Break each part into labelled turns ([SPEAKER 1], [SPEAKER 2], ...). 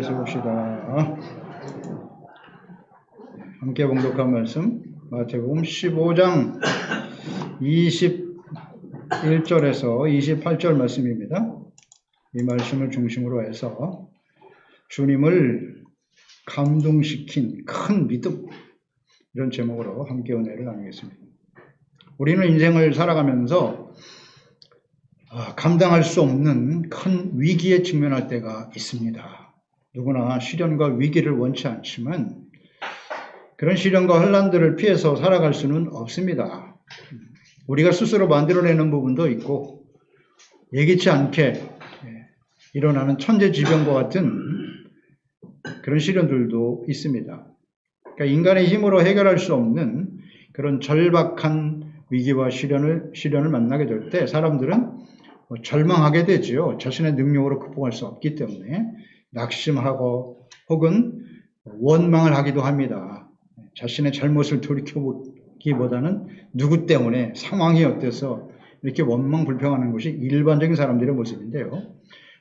[SPEAKER 1] 세웁시다. 함께 봉독한 말씀 마태복음 15장 21절에서 28절 말씀입니다. 이 말씀을 중심으로 해서 주님을 감동시킨 큰 믿음, 이런 제목으로 함께 은혜를 나누겠습니다. 우리는 인생을 살아가면서 감당할 수 없는 큰 위기에 직면할 때가 있습니다. 누구나 시련과 위기를 원치 않지만 그런 시련과 혼란들을 피해서 살아갈 수는 없습니다. 우리가 스스로 만들어내는 부분도 있고 예기치 않게 일어나는 천재지변과 같은 그런 시련들도 있습니다. 그러니까 인간의 힘으로 해결할 수 없는 그런 절박한 위기와 시련을 만나게 될 때 사람들은 절망하게 되지요. 자신의 능력으로 극복할 수 없기 때문에 낙심하고 혹은 원망을 하기도 합니다. 자신의 잘못을 돌이켜보기보다는 누구 때문에 상황이 어때서 이렇게 원망불평하는 것이 일반적인 사람들의 모습인데요.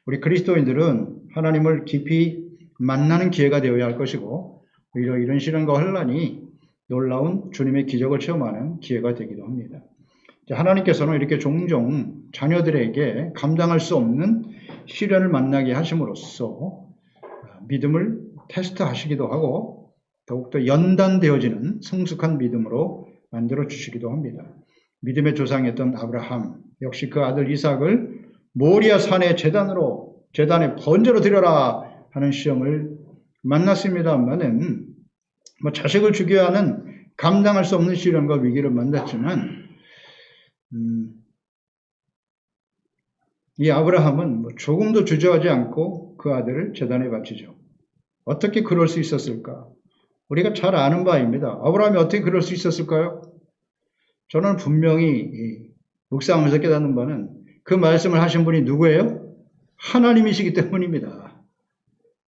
[SPEAKER 1] 우리 그리스도인들은 하나님을 깊이 만나는 기회가 되어야 할 것이고 오히려 이런 시련과 혼란이 놀라운 주님의 기적을 체험하는 기회가 되기도 합니다. 하나님께서는 이렇게 종종 자녀들에게 감당할 수 없는 시련을 만나게 하심으로써 믿음을 테스트하시기도 하고 더욱더 연단되어지는 성숙한 믿음으로 만들어 주시기도 합니다. 믿음의 조상이었던 아브라함 역시 그 아들 이삭을 모리아 산의 제단에 번제로 드려라 하는 시험을 만났습니다만은 자식을 죽여야 하는 감당할 수 없는 시련과 위기를 만났지만 이 아브라함은 조금도 주저하지 않고 그 아들을 제단에 바치죠. 어떻게 그럴 수 있었을까? 우리가 잘 아는 바입니다. 아브라함이 어떻게 그럴 수 있었을까요? 저는 분명히 묵상하면서 깨닫는 바는 그 말씀을 하신 분이 누구예요? 하나님이시기 때문입니다.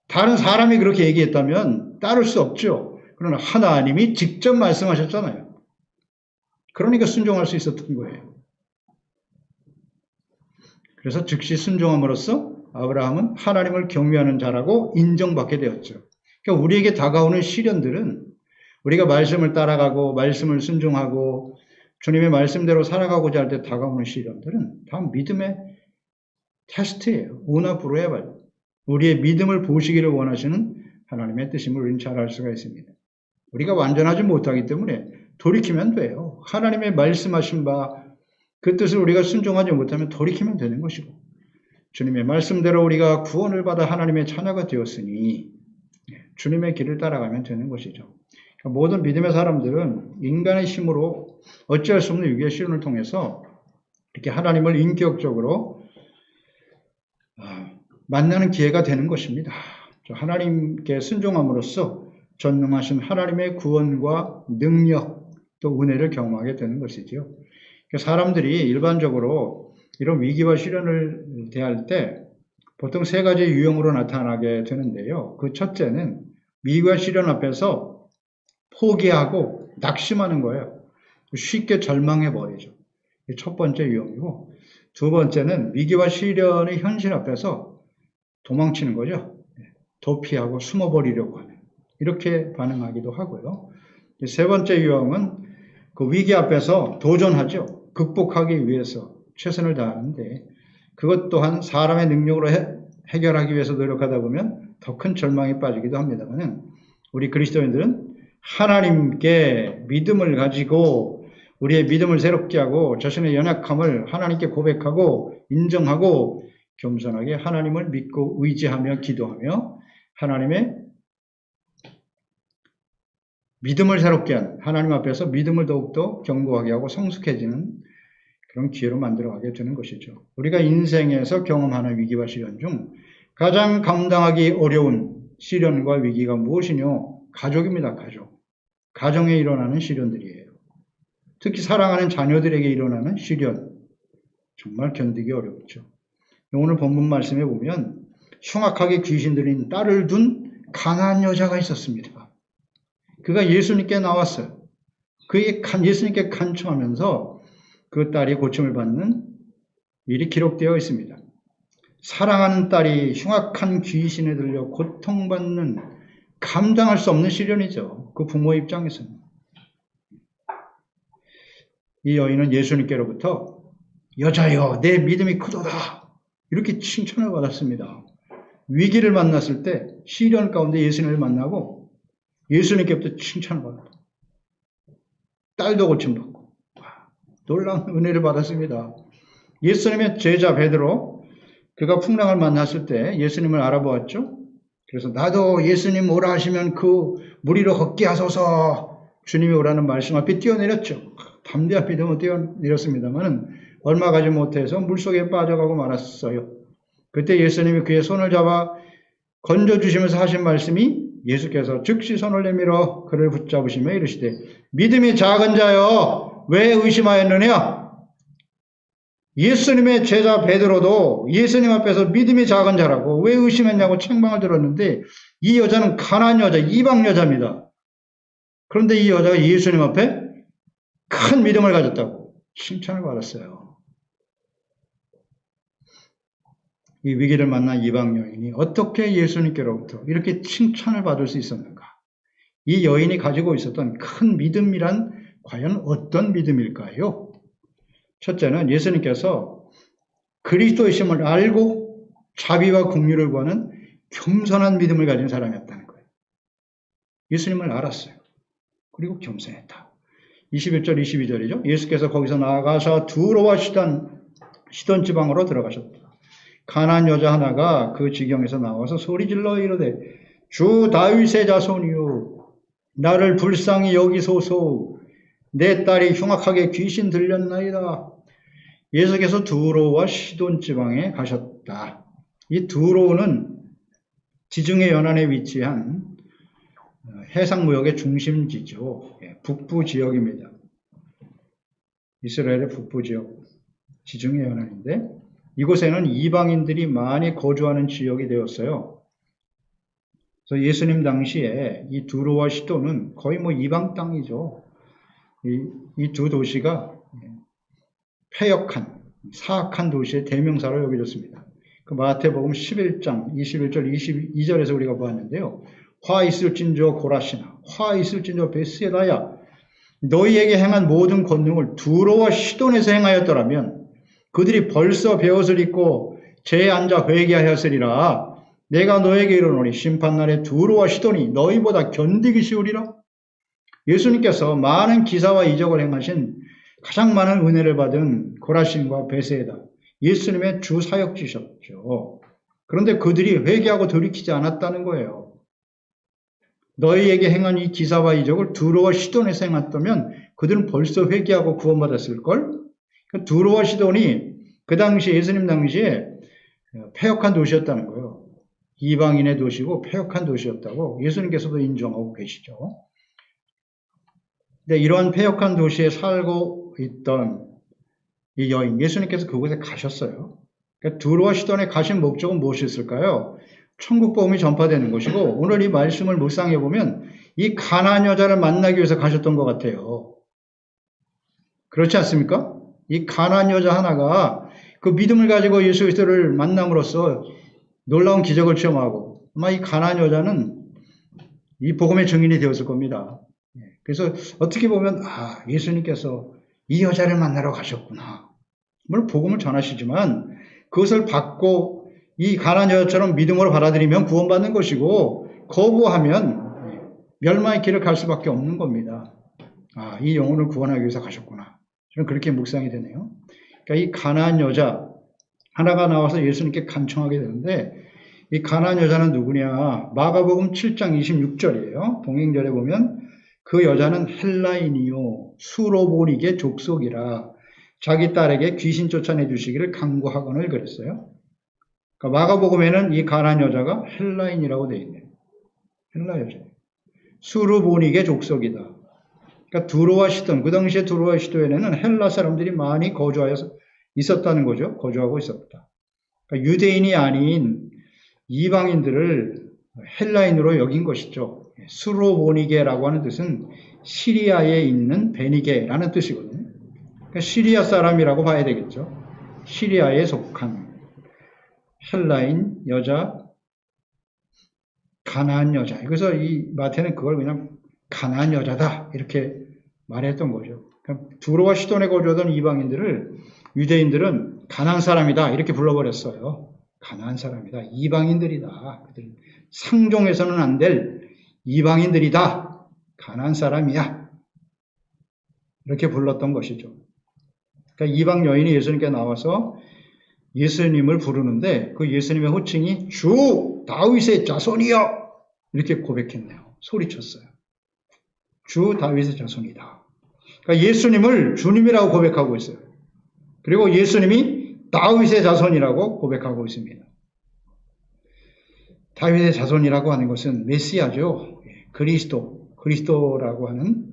[SPEAKER 1] 다른 사람이 그렇게 얘기했다면 따를 수 없죠. 그러나 하나님이 직접 말씀하셨잖아요. 그러니까 순종할 수 있었던 거예요. 그래서 즉시 순종함으로써 아브라함은 하나님을 경외하는 자라고 인정받게 되었죠. 그러니까 우리에게 다가오는 시련들은 우리가 말씀을 따라가고 말씀을 순종하고 주님의 말씀대로 살아가고자 할 때 다가오는 시련들은 다 믿음의 테스트예요. 오나 부르에발. 우리의 믿음을 보시기를 원하시는 하나님의 뜻임을 우리는 잘 알 수가 있습니다. 우리가 완전하지 못하기 때문에 돌이키면 돼요. 하나님의 말씀하신 바 그 뜻을 우리가 순종하지 못하면 돌이키면 되는 것이고 주님의 말씀대로 우리가 구원을 받아 하나님의 자녀가 되었으니 주님의 길을 따라가면 되는 것이죠. 그러니까 모든 믿음의 사람들은 인간의 힘으로 어찌할 수 없는 위기의 시련을 통해서 이렇게 하나님을 인격적으로 만나는 기회가 되는 것입니다. 하나님께 순종함으로써 전능하신 하나님의 구원과 능력 또 은혜를 경험하게 되는 것이죠. 사람들이 일반적으로 이런 위기와 시련을 대할 때 보통 세 가지 유형으로 나타나게 되는데요. 그 첫째는 위기와 시련 앞에서 포기하고 낙심하는 거예요. 쉽게 절망해버리죠. 첫 번째 유형이고 두 번째는 위기와 시련의 현실 앞에서 도망치는 거죠. 도피하고 숨어버리려고 하는 이렇게 반응하기도 하고요. 세 번째 유형은 그 위기 앞에서 도전하죠. 극복하기 위해서 최선을 다하는데 그것 또한 사람의 능력으로 해결하기 위해서 노력하다 보면 더 큰 절망에 빠지기도 합니다만 우리 그리스도인들은 하나님께 믿음을 가지고 우리의 믿음을 새롭게 하고 자신의 연약함을 하나님께 고백하고 인정하고 겸손하게 하나님을 믿고 의지하며 기도하며 하나님의 믿음을 새롭게 한 하나님 앞에서 믿음을 더욱더 견고하게 하고 성숙해지는 그런 기회로 만들어가게 되는 것이죠. 우리가 인생에서 경험하는 위기와 시련 중 가장 감당하기 어려운 시련과 위기가 무엇이뇨? 가족입니다. 가정에 일어나는 시련들이에요. 특히 사랑하는 자녀들에게 일어나는 시련 정말 견디기 어렵죠. 오늘 본문 말씀에 보면 흉악하게 귀신 들린 딸을 둔 가난한 여자가 있었습니다. 그가 예수님께 나왔어요. 예수님께 간청하면서 그 딸이 고침을 받는 일이 기록되어 있습니다. 사랑하는 딸이 흉악한 귀신에 들려 고통받는 감당할 수 없는 시련이죠. 그 부모 입장에서는. 이 여인은 예수님께로부터 여자여 내 믿음이 크도다 이렇게 칭찬을 받았습니다. 위기를 만났을 때 시련 가운데 예수님을 만나고 예수님께부터 칭찬을 받았다. 딸도 고침받고 놀라운 은혜를 받았습니다. 예수님의 제자 베드로 그가 풍랑을 만났을 때 예수님을 알아보았죠. 그래서 나도 예수님 오라 하시면 그 무리로 걷게 하소서 주님이 오라는 말씀 앞에 뛰어내렸죠. 담대한 믿음으로 뛰어내렸습니다만 얼마 가지 못해서 물속에 빠져가고 말았어요. 그때 예수님이 그의 손을 잡아 건져주시면서 하신 말씀이 예수께서 즉시 손을 내밀어 그를 붙잡으시며 이르시되 믿음이 작은 자여 왜 의심하였느냐. 예수님의 제자 베드로도 예수님 앞에서 믿음이 작은 자라고 왜 의심했냐고 책망을 들었는데 이 여자는 가난한 여자, 이방 여자입니다. 그런데 이 여자가 예수님 앞에 큰 믿음을 가졌다고 칭찬을 받았어요. 이 위기를 만난 이방 여인이 어떻게 예수님께로부터 이렇게 칭찬을 받을 수 있었는가? 이 여인이 가지고 있었던 큰 믿음이란 과연 어떤 믿음일까요? 첫째는 예수님께서 그리스도이심을 알고 자비와 긍휼을 구하는 겸손한 믿음을 가진 사람이었다는 거예요. 예수님을 알았어요. 그리고 겸손했다. 21절, 22절이죠. 예수께서 거기서 나아가서 두로와 시돈 지방으로 들어가셨다. 가난한 여자 하나가 그 지경에서 나와서 소리질러 이르되 주 다윗의 자손이요 나를 불쌍히 여기소서 내 딸이 흉악하게 귀신 들렸나이다. 예수께서 두로와 시돈 지방에 가셨다. 이 두로는 지중해 연안에 위치한 해상무역의 중심지죠. 북부 지역입니다. 이스라엘의 북부 지역, 지중해 연안인데 이곳에는 이방인들이 많이 거주하는 지역이 되었어요. 그래서 예수님 당시에 이 두로와 시돈은 거의 이방 땅이죠. 이 두 도시가 패역한, 사악한 도시의 대명사로 여겨졌습니다. 그 마태복음 11장 21절 22절에서 우리가 보았는데요. 화 있을진저 고라시나 화 있을진저 베스에다야 너희에게 행한 모든 권능을 두로와 시돈에서 행하였더라면 그들이 벌써 베옷을 입고 제에 앉아 회개하였으리라. 내가 너에게 이르노니 심판날에 두로와 시돈이 너희보다 견디기 쉬우리라. 예수님께서 많은 기사와 이적을 행하신 가장 많은 은혜를 받은 고라신과 베세다 예수님의 주 사역지셨죠. 그런데 그들이 회개하고 돌이키지 않았다는 거예요. 너희에게 행한 이 기사와 이적을 두로와 시돈에서 행했다면 그들은 벌써 회개하고 구원받았을걸? 두로와 시돈이 그 당시 예수님 당시에 패역한 도시였다는 거예요. 이방인의 도시고 패역한 도시였다고 예수님께서도 인정하고 계시죠. 근데 이러한 패역한 도시에 살고 있던 이 여인, 예수님께서 그곳에 가셨어요. 그러니까 두로와 시돈에 가신 목적은 무엇이었을까요? 천국 복음이 전파되는 것이고 오늘 이 말씀을 묵상해 보면 이 가난한 여자를 만나기 위해서 가셨던 것 같아요. 그렇지 않습니까? 이 가난한 여자 하나가 그 믿음을 가지고 예수 그리스도를 만남으로써 놀라운 기적을 체험하고 아마 이 가난한 여자는 이 복음의 증인이 되었을 겁니다. 그래서 어떻게 보면 예수님께서 이 여자를 만나러 가셨구나. 물론 복음을 전하시지만 그것을 받고 이 가난한 여자처럼 믿음으로 받아들이면 구원받는 것이고 거부하면 멸망의 길을 갈 수밖에 없는 겁니다. 이 영혼을 구원하기 위해서 가셨구나. 저는 그렇게 묵상이 되네요. 그러니까 이 가난한 여자 하나가 나와서 예수님께 간청하게 되는데 이 가난한 여자는 누구냐? 마가복음 7장 26절이에요. 동행절에 보면 그 여자는 헬라인이요 수로보닉의 족속이라 자기 딸에게 귀신 쫓아내 주시기를 간구하거늘 그랬어요. 그러니까 마가복음에는 이 가난한 여자가 헬라인이라고 되어 있네요. 헬라 여자. 수로보닉의 족속이다. 그러니까 두로와 시돈, 그 당시에 두로와 시돈에는 헬라 사람들이 많이 거주하여 있었다는 거죠. 거주하고 있었다. 그러니까 유대인이 아닌 이방인들을 헬라인으로 여긴 것이죠. 수로보니게라고 하는 뜻은 시리아에 있는 베니게라는 뜻이거든요. 그러니까 시리아 사람이라고 봐야 되겠죠. 시리아에 속한. 헬라인 여자, 가나안 여자. 그래서 이 마태는 그걸 그냥 가나안 여자다 이렇게 말했던 거죠. 그러니까 두로와 시돈에 거주하던 이방인들을 유대인들은 가나안 사람이다 이렇게 불러버렸어요. 가나안 사람이다. 이방인들이다. 상종해서는 안 될 이방인들이다. 가나안 사람이야. 이렇게 불렀던 것이죠. 그러니까 이방 여인이 예수님께 나와서 예수님을 부르는데 그 예수님의 호칭이 주 다윗의 자손이여 이렇게 고백했네요. 소리쳤어요. 주 다윗의 자손이다. 그러니까 예수님을 주님이라고 고백하고 있어요. 그리고 예수님이 다윗의 자손이라고 고백하고 있습니다. 다윗의 자손이라고 하는 것은 메시아죠. 그리스도라고 하는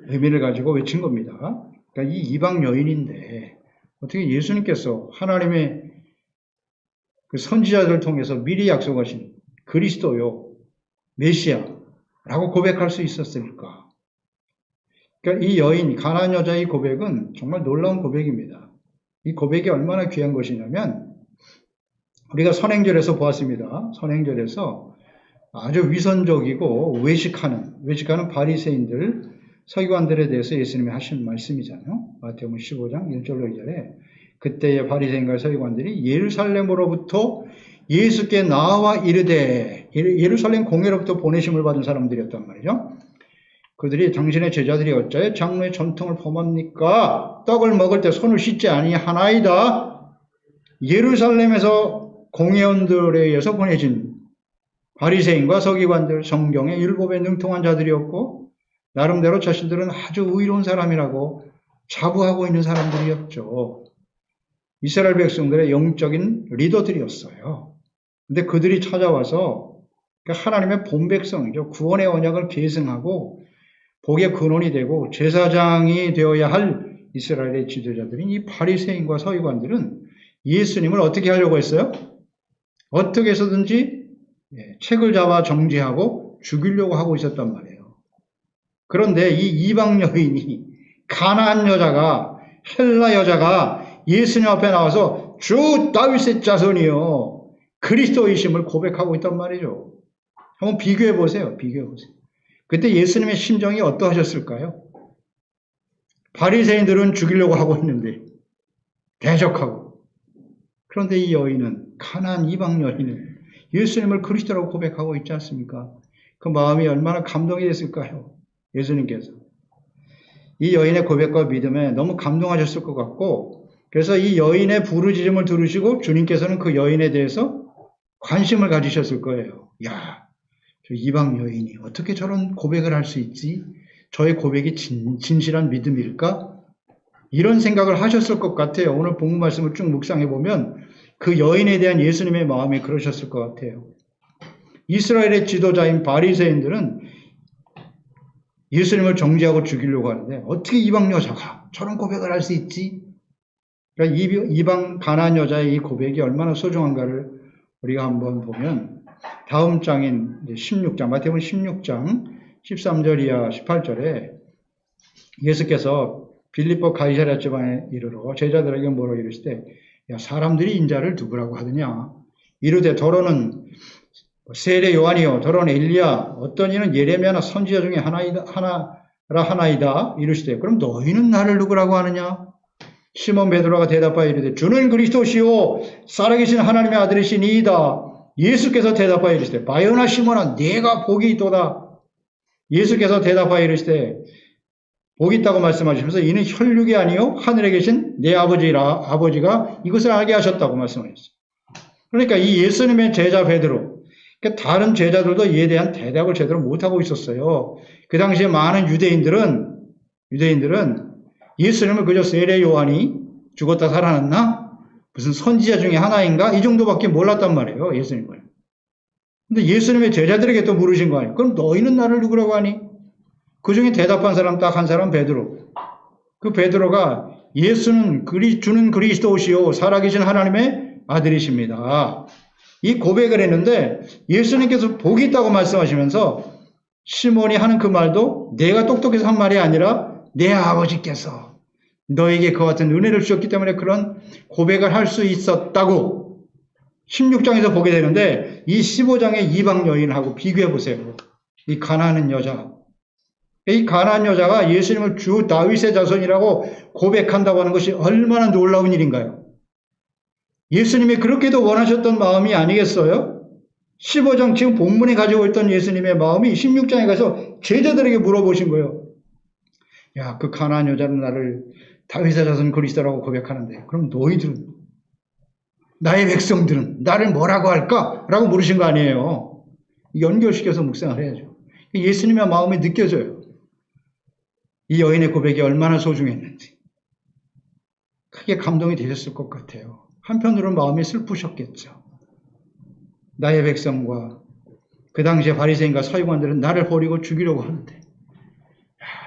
[SPEAKER 1] 의미를 가지고 외친 겁니다. 그러니까 이 이방 여인인데 어떻게 예수님께서 하나님의 그 선지자들을 통해서 미리 약속하신 그리스도요, 메시아라고 고백할 수 있었을까? 그러니까 이 여인, 가나안 여자의 고백은 정말 놀라운 고백입니다. 이 고백이 얼마나 귀한 것이냐면 우리가 선행절에서 보았습니다. 선행절에서 아주 위선적이고 외식하는 바리새인들, 서기관들에 대해서 예수님이 하신 말씀이잖아요. 마태복음 15장 1절로 2절에 그때의 바리새인과 서기관들이 예루살렘으로부터 예수께 나와 이르되, 예루살렘 공회로부터 보내심을 받은 사람들이었단 말이죠. 그들이 당신의 제자들이 어찌하여 장로의 전통을 범합니까? 떡을 먹을 때 손을 씻지 아니하나이다. 예루살렘에서 공회원들에 의해서 보내진 바리새인과 서기관들, 성경의 율법에 능통한 자들이었고 나름대로 자신들은 아주 의로운 사람이라고 자부하고 있는 사람들이었죠. 이스라엘 백성들의 영적인 리더들이었어요. 근데 그들이 찾아와서 하나님의 본 백성이죠. 구원의 언약을 계승하고 복의 근원이 되고 제사장이 되어야 할 이스라엘의 지도자들인 이 바리새인과 서기관들은 예수님을 어떻게 하려고 했어요? 어떻게 해서든지 책을 잡아 정죄하고 죽이려고 하고 있었단 말이에요. 그런데 이 이방 여인이 가나안 여자가 헬라 여자가 예수님 앞에 나와서 주 다윗의 자손이요 그리스도이심을 고백하고 있단 말이죠. 한번 비교해 보세요. 그때 예수님의 심정이 어떠하셨을까요? 바리새인들은 죽이려고 하고 있는데 대적하고, 그런데 이 여인은, 가나안 이방 여인은 예수님을 그리스도라고 고백하고 있지 않습니까? 그 마음이 얼마나 감동이 됐을까요? 예수님께서 이 여인의 고백과 믿음에 너무 감동하셨을 것 같고, 그래서 이 여인의 부르짖음을 들으시고 주님께서는 그 여인에 대해서 관심을 가지셨을 거예요. 야, 저 이방 여인이 어떻게 저런 고백을 할 수 있지? 저의 고백이 진실한 믿음일까? 이런 생각을 하셨을 것 같아요. 오늘 본문 말씀을 쭉 묵상해 보면 그 여인에 대한 예수님의 마음이 그러셨을 것 같아요. 이스라엘의 지도자인 바리새인들은 예수님을 정죄하고 죽이려고 하는데 어떻게 이방 여자가 저런 고백을 할 수 있지? 그러니까 이방 가나안 여자의 이 고백이 얼마나 소중한가를 우리가 한번 보면 다음 장인 16장, 마태복음 16장 13절 이하 18절에 예수께서 빌립보 가이사랴 지방에 이르러 제자들에게 뭐라고 이르시되, 야, 사람들이 인자를 누구라고 하느냐? 이르되 더러는 세례 요한이요, 더러는 엘리야, 어떤 이는 예레미야나 선지자 중에 하나이다 이르시되, 그럼 너희는 나를 누구라고 하느냐? 시몬 베드로가 대답하여 이르되 주는 그리스도시요 살아계신 하나님의 아들이시니이다. 예수께서 대답하여 이르시되 바요나 시몬아 네가 복이 있도다. 예수께서 대답하여 이르시되 복이 있다고 말씀하시면서 이는 혈육이 아니요 하늘에 계신 내 아버지가 이것을 알게 하셨다고 말씀하셨어요. 그러니까 이 예수님의 제자 베드로, 그러니까 다른 제자들도 이에 대한 대답을 제대로 못하고 있었어요. 그 당시에 많은 유대인들은 예수님을 그저 세례 요한이 죽었다 살아났나? 무슨 선지자 중에 하나인가? 이 정도밖에 몰랐단 말이에요, 예수님을. 근데 예수님의 제자들에게 또 물으신 거 아니에요? 그럼 너희는 나를 누구라고 하니? 그 중에 대답한 사람 딱 한 사람 베드로. 그 베드로가 예수는 주는 그리스도시요 살아계신 하나님의 아들이십니다. 이 고백을 했는데 예수님께서 복이 있다고 말씀하시면서 시몬이 하는 그 말도 내가 똑똑해서 한 말이 아니라 내 아버지께서 너에게 그와 같은 은혜를 주셨기 때문에 그런 고백을 할 수 있었다고 16장에서 보게 되는데 이 15장의 이방 여인하고 비교해 보세요. 이 가난한 여자. 이 가난한 여자가 예수님을 주 다윗의 자손이라고 고백한다고 하는 것이 얼마나 놀라운 일인가요? 예수님이 그렇게도 원하셨던 마음이 아니겠어요? 15장 지금 본문에 가지고 있던 예수님의 마음이 16장에 가서 제자들에게 물어보신 거예요. 야, 그 가난한 여자는 나를 다윗의 자손 그리스도라고 고백하는데 그럼 너희들은, 나의 백성들은 나를 뭐라고 할까? 라고 물으신 거 아니에요. 연결시켜서 묵상을 해야죠. 예수님의 마음이 느껴져요. 이 여인의 고백이 얼마나 소중했는지. 크게 감동이 되셨을 것 같아요. 한편으로는 마음이 슬프셨겠죠. 나의 백성과 그 당시에 바리새인과 서기관들은 나를 버리고 죽이려고 하는데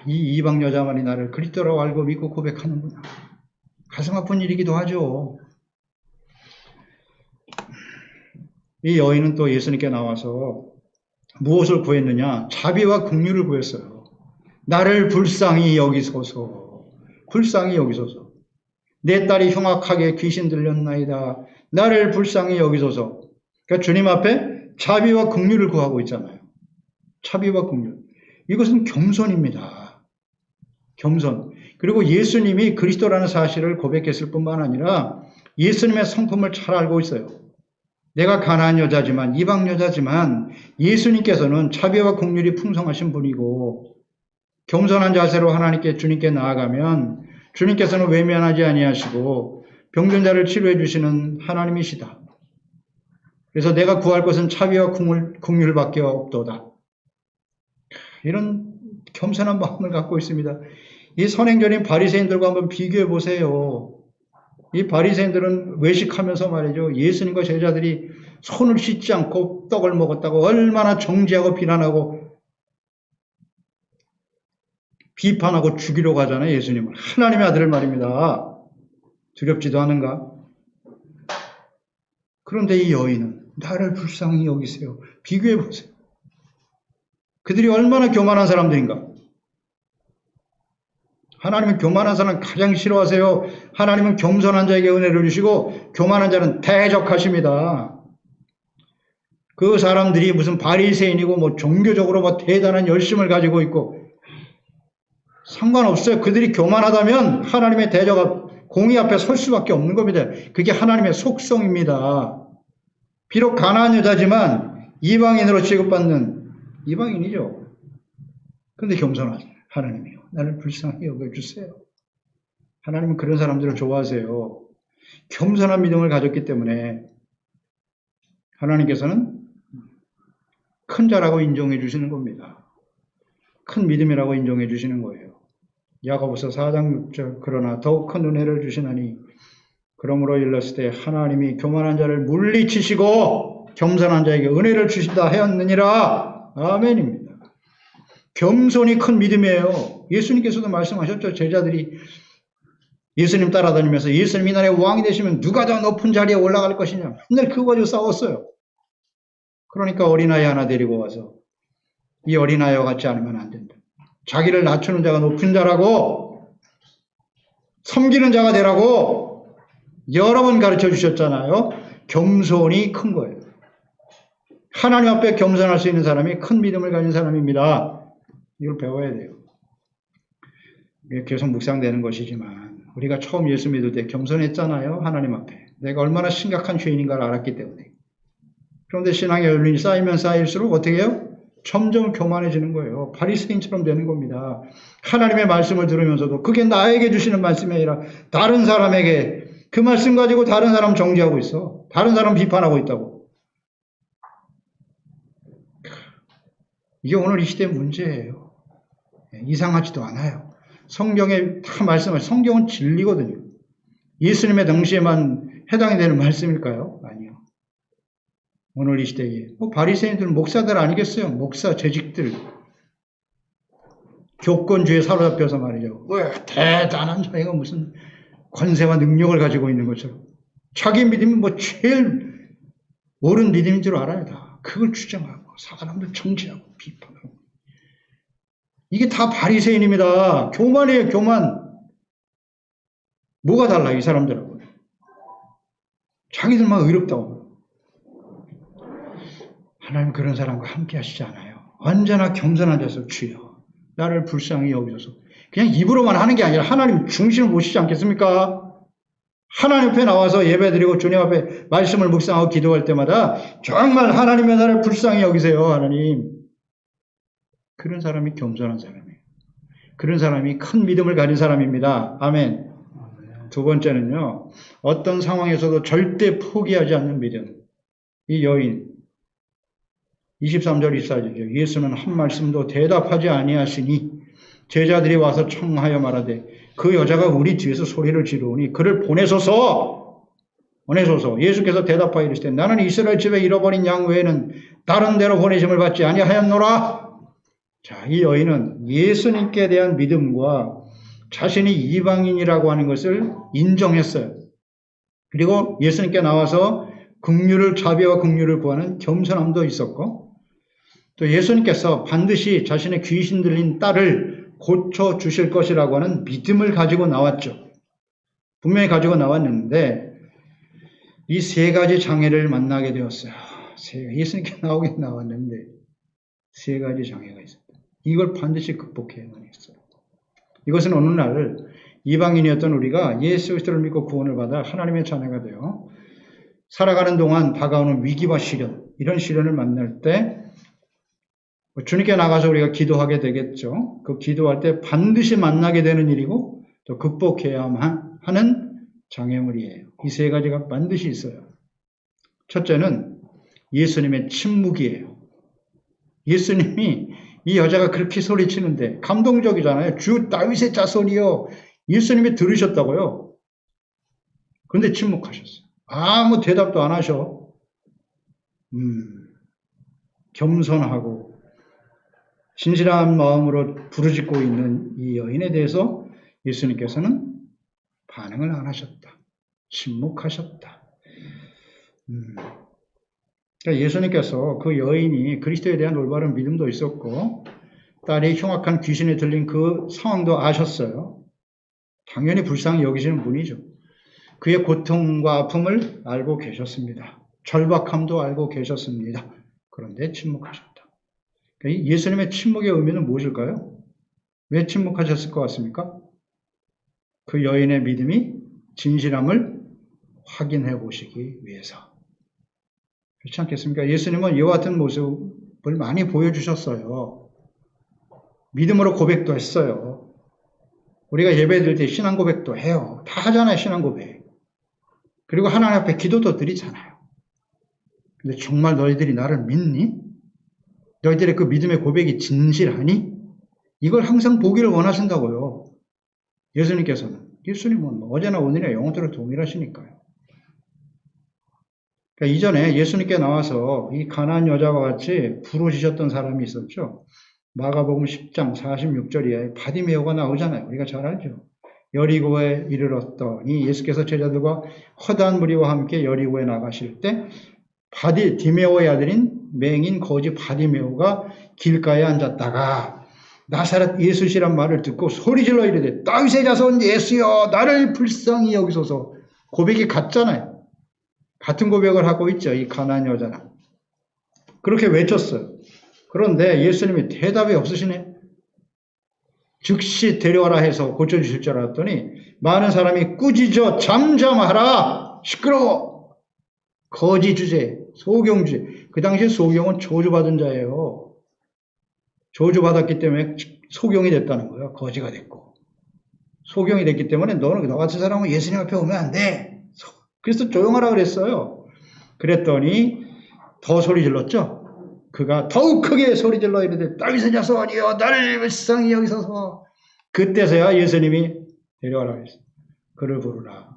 [SPEAKER 1] 이 이방 여자만이 나를 그리스도라고 알고 믿고 고백하는구나. 가슴 아픈 일이기도 하죠. 이 여인은 또 예수님께 나와서 무엇을 구했느냐? 자비와 긍휼을 구했어요. 나를 불쌍히 여기소서. 불쌍히 여기소서. 내 딸이 흉악하게 귀신 들렸나이다. 나를 불쌍히 여기소서. 그러니까 주님 앞에 자비와 긍휼을 구하고 있잖아요. 자비와 긍휼. 이것은 겸손입니다. 겸손. 그리고 예수님이 그리스도라는 사실을 고백했을 뿐만 아니라 예수님의 성품을 잘 알고 있어요. 내가 가난한 여자지만, 이방 여자지만 예수님께서는 자비와 긍휼이 풍성하신 분이고 겸손한 자세로 하나님께, 주님께 나아가면 주님께서는 외면하지 아니하시고 병든 자를 치료해 주시는 하나님이시다. 그래서 내가 구할 것은 자비와 긍휼밖에 없도다. 이런 겸손한 마음을 갖고 있습니다. 이 선행전인 바리새인들과 한번 비교해 보세요. 이 바리새인들은 외식하면서 말이죠. 예수님과 제자들이 손을 씻지 않고 떡을 먹었다고 얼마나 정죄하고 비난하고 비판하고 죽이려고 하잖아요. 예수님을. 하나님의 아들을 말입니다. 두렵지도 않은가? 그런데 이 여인은 나를 불쌍히 여기세요. 비교해 보세요. 그들이 얼마나 교만한 사람들인가? 하나님은 교만한 사람 가장 싫어하세요. 하나님은 겸손한 자에게 은혜를 주시고 교만한 자는 대적하십니다. 그 사람들이 무슨 바리새인이고 뭐 종교적으로 뭐 대단한 열심을 가지고 있고 상관없어요. 그들이 교만하다면 하나님의 대적 공의 앞에 설 수밖에 없는 겁니다. 그게 하나님의 속성입니다. 비록 가난한 여자지만 이방인으로 취급받는 이방인이죠. 그런데 겸손하죠. 하나님이요. 나를 불쌍히 여겨주세요. 하나님은 그런 사람들을 좋아하세요. 겸손한 믿음을 가졌기 때문에 하나님께서는 큰 자라고 인정해 주시는 겁니다. 큰 믿음이라고 인정해 주시는 거예요. 야고보서 4장 6절 그러나 더욱 큰 은혜를 주시나니 그러므로 일렀을 때 하나님이 교만한 자를 물리치시고 겸손한 자에게 은혜를 주신다 하였느니라. 아멘입니다. 겸손이 큰 믿음이에요. 예수님께서도 말씀하셨죠. 제자들이 예수님 따라다니면서 예수님 이 나라의 왕이 되시면 누가 더 높은 자리에 올라갈 것이냐. 맨날 그거 가지고 싸웠어요. 그러니까 어린아이 하나 데리고 와서 이 어린아이와 같지 않으면 안 된다. 자기를 낮추는 자가 높은 자라고 섬기는 자가 되라고 여러 번 가르쳐 주셨잖아요. 겸손이 큰 거예요. 하나님 앞에 겸손할 수 있는 사람이 큰 믿음을 가진 사람입니다. 이걸 배워야 돼요. 계속 묵상되는 것이지만 우리가 처음 예수 믿을 때 겸손했잖아요. 하나님 앞에. 내가 얼마나 심각한 죄인인가를 알았기 때문에. 그런데 신앙의 연륜이 쌓이면 쌓일수록 어떻게 해요? 점점 교만해지는 거예요. 바리새인처럼 되는 겁니다. 하나님의 말씀을 들으면서도 그게 나에게 주시는 말씀이 아니라 다른 사람에게 그 말씀 가지고 다른 사람 정죄하고 있어. 다른 사람 비판하고 있다고. 이게 오늘 이 시대의 문제예요. 이상하지도 않아요. 성경에 다 말씀을, 성경은 진리거든요. 예수님의 당시에만 해당이 되는 말씀일까요? 아니요. 오늘 이 시대에 바리새인들은 목사들 아니겠어요? 목사 재직들 교권주의에 사로잡혀서 말이죠. 대단한 자기가 무슨 권세와 능력을 가지고 있는 것처럼 자기 믿음이 뭐 제일 옳은 믿음인 줄 알아요. 다 그걸 주장하고 사람들 정죄하고 비판하고 이게 다 바리새인입니다. 교만이에요. 교만. 뭐가 달라 이 사람들하고. 자기들만 의롭다고. 하나님 그런 사람과 함께 하시지 않아요. 언제나 겸손한 자세, 주여 나를 불쌍히 여기소서. 그냥 입으로만 하는 게 아니라 하나님 중심을 보시지 않겠습니까? 하나님 앞에 나와서 예배드리고 주님 앞에 말씀을 묵상하고 기도할 때마다 정말 하나님의 나를 불쌍히 여기세요. 하나님. 그런 사람이 겸손한 사람이에요. 그런 사람이 큰 믿음을 가진 사람입니다. 아멘. 두 번째는요. 어떤 상황에서도 절대 포기하지 않는 믿음. 이 여인 23절 24절이죠. 예수는 한 말씀도 대답하지 아니하시니 제자들이 와서 청하여 말하되 그 여자가 우리 뒤에서 소리를 지르오니 그를 보내소서. 예수께서 대답하여 이르시되 나는 이스라엘 집에 잃어버린 양 외에는 다른 데로 보내심을 받지 아니하였노라. 자, 이 여인은 예수님께 대한 믿음과 자신이 이방인이라고 하는 것을 인정했어요. 그리고 예수님께 나와서 자비와 긍휼을 구하는 겸손함도 있었고, 또 예수님께서 반드시 자신의 귀신 들린 딸을 고쳐 주실 것이라고 하는 믿음을 가지고 나왔죠. 분명히 가지고 나왔는데 이 세 가지 장애를 만나게 되었어요. 예수님께 나오긴 나왔는데 세 가지 장애가 있어요. 이걸 반드시 극복해야만 했어요. 이것은 어느 날 이방인이었던 우리가 예수 그리스도를 믿고 구원을 받아 하나님의 자녀가 되어 살아가는 동안 다가오는 위기와 시련, 이런 시련을 만날 때 주님께 나가서 우리가 기도하게 되겠죠. 그 기도할 때 반드시 만나게 되는 일이고 또 극복해야만 하는 장애물이에요. 이 세 가지가 반드시 있어요. 첫째는 예수님의 침묵이에요. 예수님이 이 여자가 그렇게 소리치는데 감동적이잖아요. 주 다윗의 자손이요. 예수님이 들으셨다고요. 그런데 침묵하셨어요. 아무 대답도 안 하셔. 겸손하고 진실한 마음으로 부르짖고 있는 이 여인에 대해서 예수님께서는 반응을 안 하셨다. 침묵하셨다. 그러니까 예수님께서 그 여인이 그리스도에 대한 올바른 믿음도 있었고 딸이 흉악한 귀신에 들린 그 상황도 아셨어요. 당연히 불쌍히 여기시는 분이죠. 그의 고통과 아픔을 알고 계셨습니다. 절박함도 알고 계셨습니다. 그런데 침묵하셨다. 그러니까 예수님의 침묵의 의미는 무엇일까요? 왜 침묵하셨을 것 같습니까? 그 여인의 믿음이 진실함을 확인해 보시기 위해서. 그렇지 않겠습니까? 예수님은 이와 같은 모습을 많이 보여주셨어요. 믿음으로 고백도 했어요. 우리가 예배 드릴 때 신앙 고백도 해요. 다 하잖아요, 신앙 고백. 그리고 하나님 앞에 기도도 드리잖아요. 근데 정말 너희들이 나를 믿니? 너희들의 그 믿음의 고백이 진실하니? 이걸 항상 보기를 원하신다고요. 예수님께서는. 예수님은 어제나 오늘이나 영원토록 동일하시니까요. 그러니까 이전에 예수님께 나와서 이 가나안 여자와 같이 부르짖었던 사람이 있었죠. 마가복음 10장 46절에 바디메오가 나오잖아요. 우리가 잘 알죠. 여리고에 이르렀더니 예수께서 제자들과 허다한 무리와 함께 여리고에 나가실 때 디메오의 아들인 맹인 거지 바디메오가 길가에 앉았다가 나사렛 예수시란 말을 듣고 소리질러 이르되 다윗의 자손 예수여 나를 불쌍히 여기소서. 고백이 같잖아요. 같은 고백을 하고 있죠. 이 가나안 여자는. 그렇게 외쳤어요. 그런데 예수님이 대답이 없으시네. 즉시 데려와라 해서 고쳐주실 줄 알았더니 많은 사람이 꾸짖어 잠잠하라. 시끄러워. 거지 주제, 소경 주제. 그 당시에 소경은 저주받은 자예요. 저주받았기 때문에 소경이 됐다는 거예요. 거지가 됐고. 소경이 됐기 때문에 너는 너 같은 사람은 예수님 앞에 오면 안 돼. 그래서 조용하라 그랬어요. 그랬더니 더 소리 질렀죠. 그가 더욱 크게 소리 질러 이르되 다윗의 자손이여 나를 불쌍히 여기소서. 그때서야 예수님이 데려와라 그랬어요. 그를 부르라.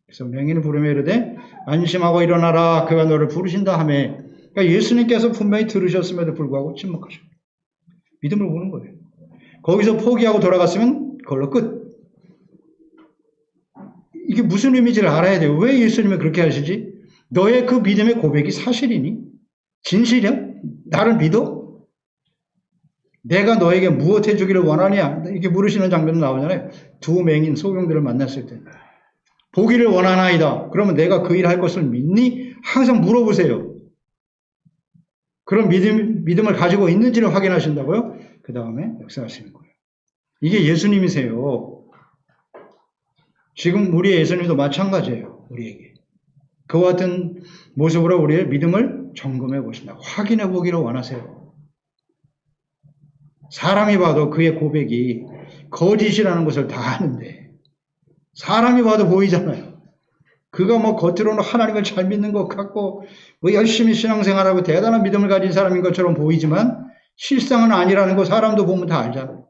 [SPEAKER 1] 그래서 맹인을 부르며 이르되 안심하고 일어나라. 그가 너를 부르신다 하매. 그러니까 예수님께서 분명히 들으셨음에도 불구하고 침묵하셨어요. 믿음을 보는 거예요. 거기서 포기하고 돌아갔으면 그걸로 끝. 이게 무슨 의미인지를 알아야 돼요. 왜 예수님이 그렇게 하시지? 너의 그 믿음의 고백이 사실이니? 진실이야? 나를 믿어? 내가 너에게 무엇 해주기를 원하냐? 이렇게 물으시는 장면도 나오잖아요. 두 맹인 소경들을 만났을 때. 보기를 원하나이다. 그러면 내가 그 일을 할 것을 믿니? 항상 물어보세요. 그런 믿음을 가지고 있는지를 확인하신다고요? 그 다음에 역사하시는 거예요. 이게 예수님이세요. 지금 우리의 예수님도 마찬가지예요. 우리에게. 그와 같은 모습으로 우리의 믿음을 점검해 보신다. 확인해 보기를 원하세요. 사람이 봐도 그의 고백이 거짓이라는 것을 다 아는데 사람이 봐도 보이잖아요. 그가 뭐 겉으로는 하나님을 잘 믿는 것 같고 뭐 열심히 신앙생활하고 대단한 믿음을 가진 사람인 것처럼 보이지만 실상은 아니라는 거 사람도 보면 다 알잖아요.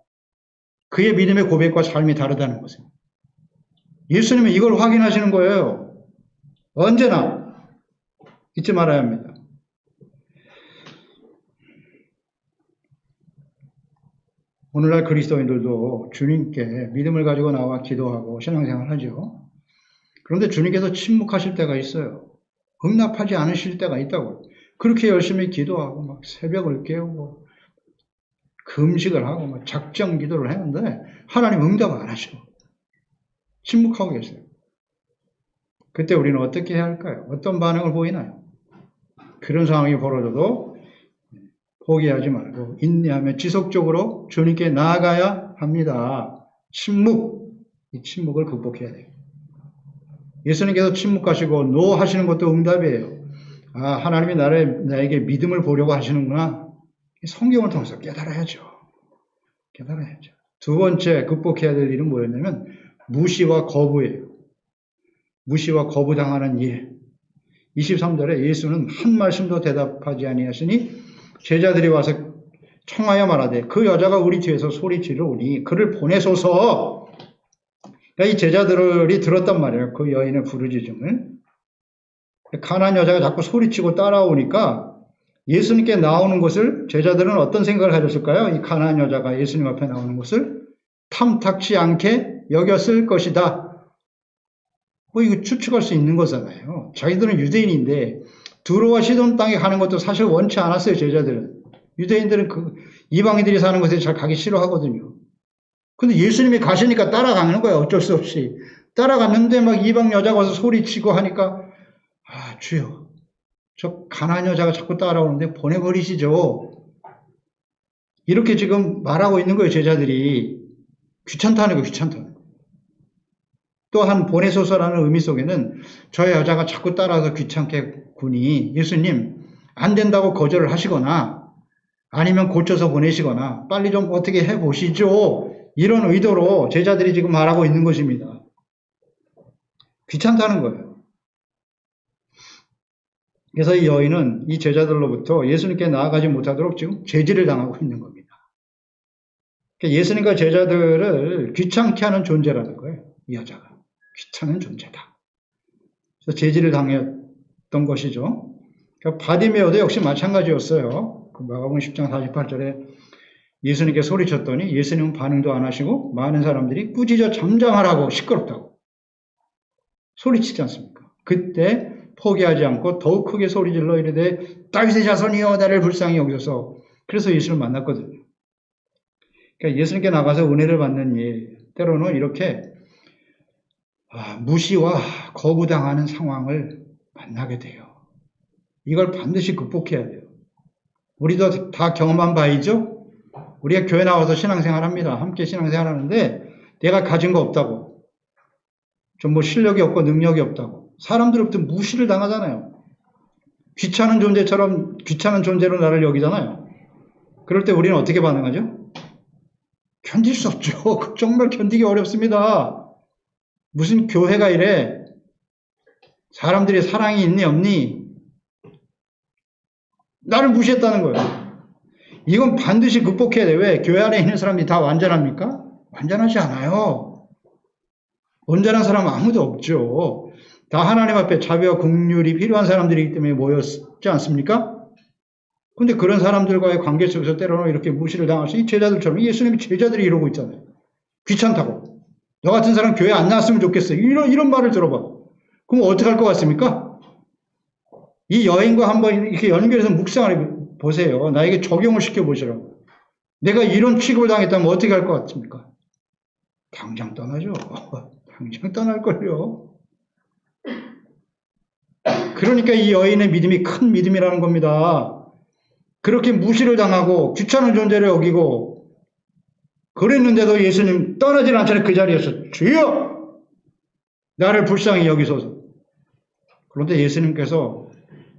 [SPEAKER 1] 그의 믿음의 고백과 삶이 다르다는 것은. 예수님은 이걸 확인하시는 거예요. 언제나 잊지 말아야 합니다. 오늘날 그리스도인들도 주님께 믿음을 가지고 나와 기도하고 신앙생활 하죠. 그런데 주님께서 침묵하실 때가 있어요. 응답하지 않으실 때가 있다고요. 그렇게 열심히 기도하고 막 새벽을 깨우고 금식을 하고 막 작정 기도를 했는데 하나님 응답 안 하셔. 침묵하고 계세요. 그때 우리는 어떻게 해야 할까요? 어떤 반응을 보이나요? 그런 상황이 벌어져도 포기하지 말고 인내하며 지속적으로 주님께 나아가야 합니다. 이 침묵을 극복해야 돼요. 예수님께서 침묵하시고 노 하시는 것도 응답이에요. 아, 하나님이 나에게 믿음을 보려고 하시는구나. 성경을 통해서 깨달아야죠. 두 번째 극복해야 될 일은 뭐였냐면 무시와 거부예요. 무시와 거부당하는 일. 23절에 예수는 한 말씀도 대답하지 아니하시니 제자들이 와서 청하여 말하되 그 여자가 우리 뒤에서 소리지르오니 그를 보내소서. 그러니까 이 제자들이 들었단 말이에요. 그 여인의 부르짖음을. 가난한 여자가 자꾸 소리치고 따라오니까 예수님께 나오는 것을 제자들은 어떤 생각을 가졌을까요? 이 가난한 여자가 예수님 앞에 나오는 것을 탐탁치 않게 여겼을 것이다. 뭐 이거 추측할 수 있는 거잖아요. 자기들은 유대인인데 두로와 시돈 땅에 가는 것도 사실 원치 않았어요. 제자들은. 유대인들은 이방인들이 사는 곳에 잘 가기 싫어하거든요. 근데 예수님이 가시니까 따라가는 거예요. 어쩔 수 없이. 따라갔는데 막 이방 여자가 와서 소리치고 하니까 아 주여 저 가난한 여자가 자꾸 따라오는데 보내버리시죠. 이렇게 지금 말하고 있는 거예요. 제자들이. 귀찮다는 거예요. 귀찮다는 거예요. 또한 보내소서라는 의미 속에는 저 여자가 자꾸 따라와서 귀찮게 구니 예수님 안 된다고 거절을 하시거나 아니면 고쳐서 보내시거나 빨리 좀 어떻게 해보시죠. 이런 의도로 제자들이 지금 말하고 있는 것입니다. 귀찮다는 거예요. 그래서 이 여인은 이 제자들로부터 예수님께 나아가지 못하도록 지금 제지를 당하고 있는 겁니다. 예수님과 제자들을 귀찮게 하는 존재라는 거예요. 이 여자가. 귀찮은 존재다. 그래서 제지를 당했던 것이죠. 그러니까 바디메오도 역시 마찬가지였어요. 마가복음 10장 48절에 예수님께 소리쳤더니 예수님은 반응도 안 하시고 많은 사람들이 꾸짖어 잠잠하라고 시끄럽다고 소리치지 않습니까? 그때 포기하지 않고 더욱 크게 소리질러 이르되 다윗의 자손이여 나를 불쌍히 여기소서. 그래서 예수를 만났거든요. 그러니까 예수님께 나가서 은혜를 받는 일, 때로는 이렇게 무시와 거부당하는 상황을 만나게 돼요. 이걸 반드시 극복해야 돼요. 우리도 다 경험한 바이죠? 우리가 교회 나와서 신앙생활합니다. 함께 신앙생활하는데 내가 가진 거 없다고, 좀 뭐 실력이 없고 능력이 없다고 사람들로부터 무시를 당하잖아요. 귀찮은 존재처럼 귀찮은 존재로 나를 여기잖아요. 그럴 때 우리는 어떻게 반응하죠? 견딜 수 없죠. 정말 견디기 어렵습니다. 무슨 교회가 이래? 사람들이 사랑이 있니 없니? 나를 무시했다는 거예요. 이건 반드시 극복해야 돼요. 왜? 교회 안에 있는 사람들이 다 완전합니까? 완전하지 않아요. 온전한 사람은 아무도 없죠. 다 하나님 앞에 자비와 긍휼이 필요한 사람들이기 때문에 모였지 않습니까? 근데 그런 사람들과의 관계 속에서 때로는 이렇게 무시를 당할 수, 이 제자들처럼 예수님이 제자들이 이러고 있잖아요. 귀찮다고. 너 같은 사람 교회 안 나왔으면 좋겠어. 이런 말을 들어봐. 그럼 어떻게 할 것 같습니까? 이 여인과 한번 이렇게 연결해서 묵상을 보세요. 나에게 적용을 시켜보시라고. 내가 이런 취급을 당했다면 어떻게 할 것 같습니까? 당장 떠나죠. 당장 떠날걸요. 그러니까 이 여인의 믿음이 큰 믿음이라는 겁니다. 그렇게 무시를 당하고 귀찮은 존재를 여기고 그랬는데도 예수님 떠나질 않잖아요. 그 자리에서 주여 나를 불쌍히 여기소서. 그런데 예수님께서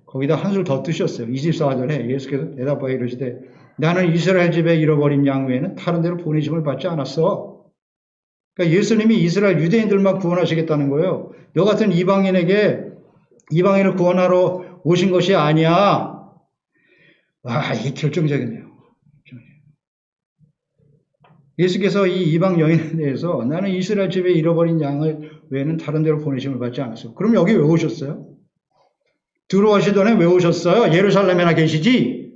[SPEAKER 1] 거기다 한술 더 뜨셨어요. 24절에 예수께서 대답하여 이르시되 나는 이스라엘 집에 잃어버린 양 외에는 다른 데로 보내심을 받지 않았어. 그러니까 예수님이 이스라엘 유대인들만 구원하시겠다는 거예요. 너 같은 이방인을 구원하러 오신 것이 아니야. 와, 이게 결정적이네요. 예수께서 이 이방 여인에 대해서 나는 이스라엘 집에 잃어버린 양을 외에는 다른 데로 보내심을 받지 않았어. 그럼 여기 왜 오셨어요? 들어오시기 전에 왜 오셨어요? 예루살렘에나 계시지?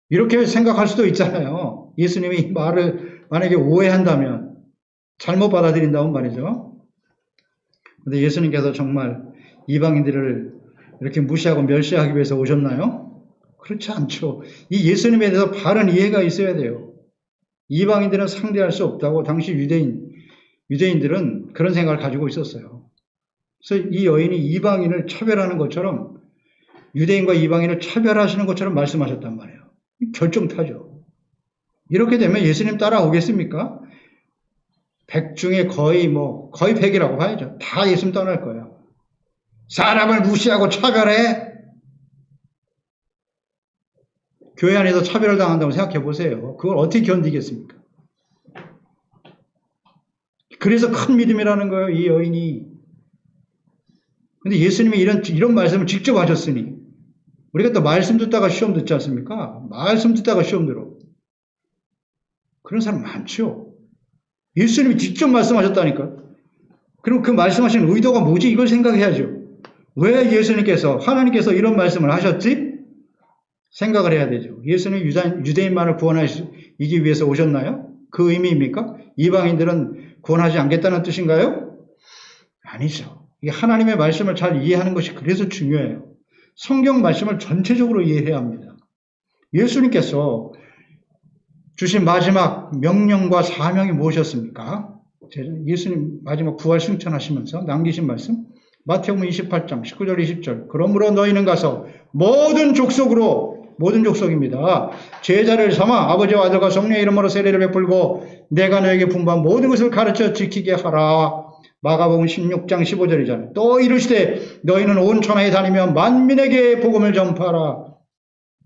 [SPEAKER 1] 이렇게 생각할 수도 있잖아요. 예수님이 이 말을 만약에 오해한다면, 잘못 받아들인다면 말이죠. 근데 예수님께서 정말 이방인들을 이렇게 무시하고 멸시하기 위해서 오셨나요? 그렇지 않죠. 이 예수님에 대해서 바른 이해가 있어야 돼요. 이방인들은 상대할 수 없다고 당시 유대인들은 그런 생각을 가지고 있었어요. 그래서 이 여인이 이방인을 차별하는 것처럼 유대인과 이방인을 차별하시는 것처럼 말씀하셨단 말이에요. 결정타죠. 이렇게 되면 예수님 따라오겠습니까? 100 중에 거의 100이라고 봐야죠. 다 예수님 떠날 거예요. 사람을 무시하고 차별해? 교회 안에서 차별을 당한다고 생각해 보세요. 그걸 어떻게 견디겠습니까? 그래서 큰 믿음이라는 거예요, 이 여인이. 근데 예수님이 이런 말씀을 직접 하셨으니, 우리가 또 말씀 듣다가 시험 듣지 않습니까? 말씀 듣다가 시험 들어. 그런 사람 많죠. 예수님이 직접 말씀하셨다니까. 그럼 그 말씀하신 의도가 뭐지? 이걸 생각해야죠. 왜 예수님께서, 하나님께서 이런 말씀을 하셨지? 생각을 해야 되죠. 예수님 유대인만을 구원하시기 위해서 오셨나요? 그 의미입니까? 이방인들은 구원하지 않겠다는 뜻인가요? 아니죠. 이 하나님의 말씀을 잘 이해하는 것이 그래서 중요해요. 성경 말씀을 전체적으로 이해해야 합니다. 예수님께서 주신 마지막 명령과 사명이 무엇이었습니까? 예수님 마지막 부활 승천하시면서 남기신 말씀 마태복음 28장 19절 20절 그러므로 너희는 가서 모든 족속입니다. 제자를 삼아 아버지와 아들과 성령의 이름으로 세례를 베풀고 내가 너에게 분부한 모든 것을 가르쳐 지키게 하라. 마가복음 16장 15절이잖아요. 또 이르시되 너희는 온 천하에 다니며 만민에게 복음을 전파하라.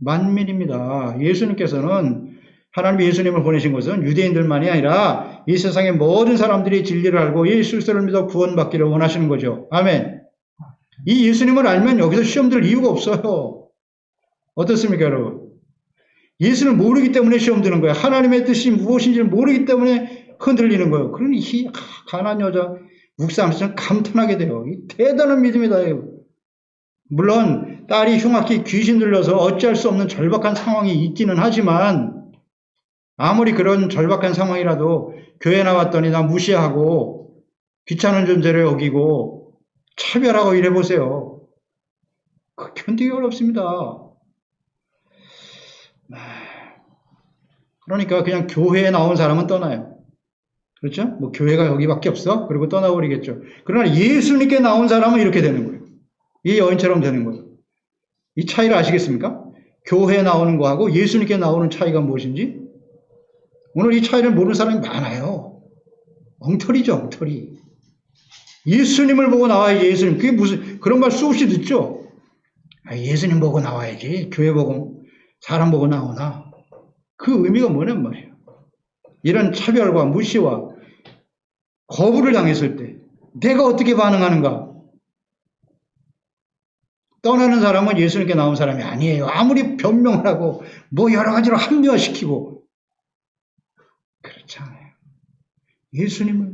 [SPEAKER 1] 만민입니다. 예수님께서는 하나님 예수님을 보내신 것은 유대인들만이 아니라 이 세상의 모든 사람들이 진리를 알고 예수를 믿어 구원받기를 원하시는 거죠. 아멘. 이 예수님을 알면 여기서 시험 들 이유가 없어요. 어떻습니까, 여러분? 예수를 모르기 때문에 시험 드는 거예요. 하나님의 뜻이 무엇인지를 모르기 때문에 흔들리는 거예요. 그러니 이 가난한 여자 묵상하면서 감탄하게 돼요. 이 대단한 믿음이다. 물론 딸이 흉악히 귀신 들려서 어찌할 수 없는 절박한 상황이 있기는 하지만 아무리 그런 절박한 상황이라도 교회 나왔더니 나 무시하고 귀찮은 존재를 여기고 차별하고 이래보세요. 견디기 어렵습니다. 그러니까 그냥 교회에 나온 사람은 떠나요. 그렇죠? 뭐 교회가 여기밖에 없어? 그리고 떠나버리겠죠. 그러나 예수님께 나온 사람은 이렇게 되는 거예요. 이 여인처럼 되는 거예요. 이 차이를 아시겠습니까? 교회에 나오는 거하고 예수님께 나오는 차이가 무엇인지? 오늘 이 차이를 모르는 사람이 많아요. 엉터리죠, 엉터리. 예수님을 보고 나와야지, 예수님. 그게 무슨, 그런 말 수없이 듣죠? 예수님 보고 나와야지. 교회 보고, 사람 보고 나오나. 그 의미가 뭐냔 말이에요. 이런 차별과 무시와 거부를 당했을 때 내가 어떻게 반응하는가? 떠나는 사람은 예수님께 나온 사람이 아니에요. 아무리 변명을 하고 뭐 여러 가지로 합리화시키고 그렇지 않아요. 예수님을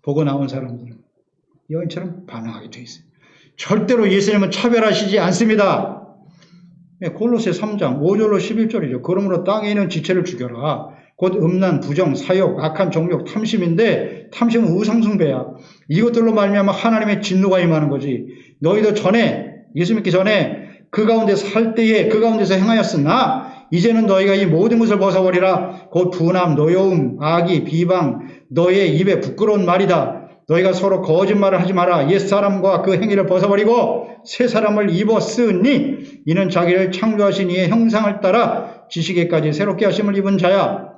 [SPEAKER 1] 보고 나온 사람들은 여인처럼 반응하게 돼 있어요. 절대로 예수님은 차별하시지 않습니다. 골로새 3장 5절로 11절이죠. 그러므로 땅에 있는 지체를 죽여라. 곧 음란, 부정, 사욕, 악한 정욕, 탐심인데 탐심은 우상숭배야. 이것들로 말미암아 하나님의 진노가 임하는 거지. 너희도 전에 예수 믿기 전에 그 가운데서 살 때에 그 가운데서 행하였으나 이제는 너희가 이 모든 것을 벗어버리라. 곧 분함, 노여움, 악의, 비방, 너의 입에 부끄러운 말이다. 너희가 서로 거짓말을 하지 마라. 옛사람과 그 행위를 벗어버리고 새 사람을 입었으니 이는 자기를 창조하신 이의 형상을 따라 지식에까지 새롭게 하심을 입은 자야.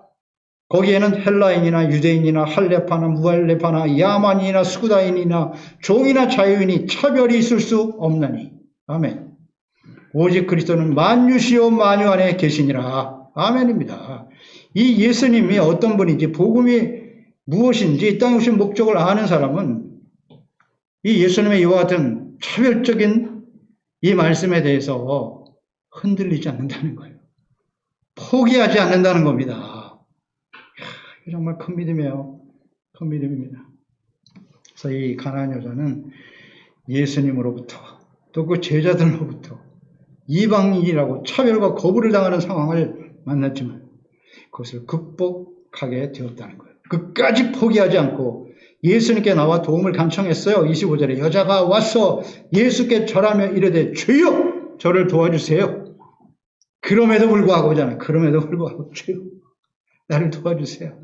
[SPEAKER 1] 거기에는 헬라인이나 유대인이나 할레파나 무할레파나 야만인이나 수구다인이나 종이나 자유인이 차별이 있을 수 없나니. 아멘. 오직 그리스도는 만유시요 만유 안에 계시니라. 아멘입니다. 이 예수님이 어떤 분인지, 복음이 무엇인지 이 땅에 오신 목적을 아는 사람은 이 예수님의 이와 같은 차별적인 이 말씀에 대해서 흔들리지 않는다는 거예요. 포기하지 않는다는 겁니다. 이게 정말 큰 믿음이에요. 큰 믿음입니다. 그래서 이 가나안 여자는 예수님으로부터 또 그 제자들로부터 이방인이라고 차별과 거부를 당하는 상황을 만났지만 그것을 극복하게 되었다는 거예요. 끝까지 포기하지 않고 예수님께 나와 도움을 간청했어요. 25절에 여자가 와서 예수께 절하며 이르되 주여 저를 도와주세요. 그럼에도 불구하고 그러잖아요. 그럼에도 불구하고 주여 나를 도와주세요.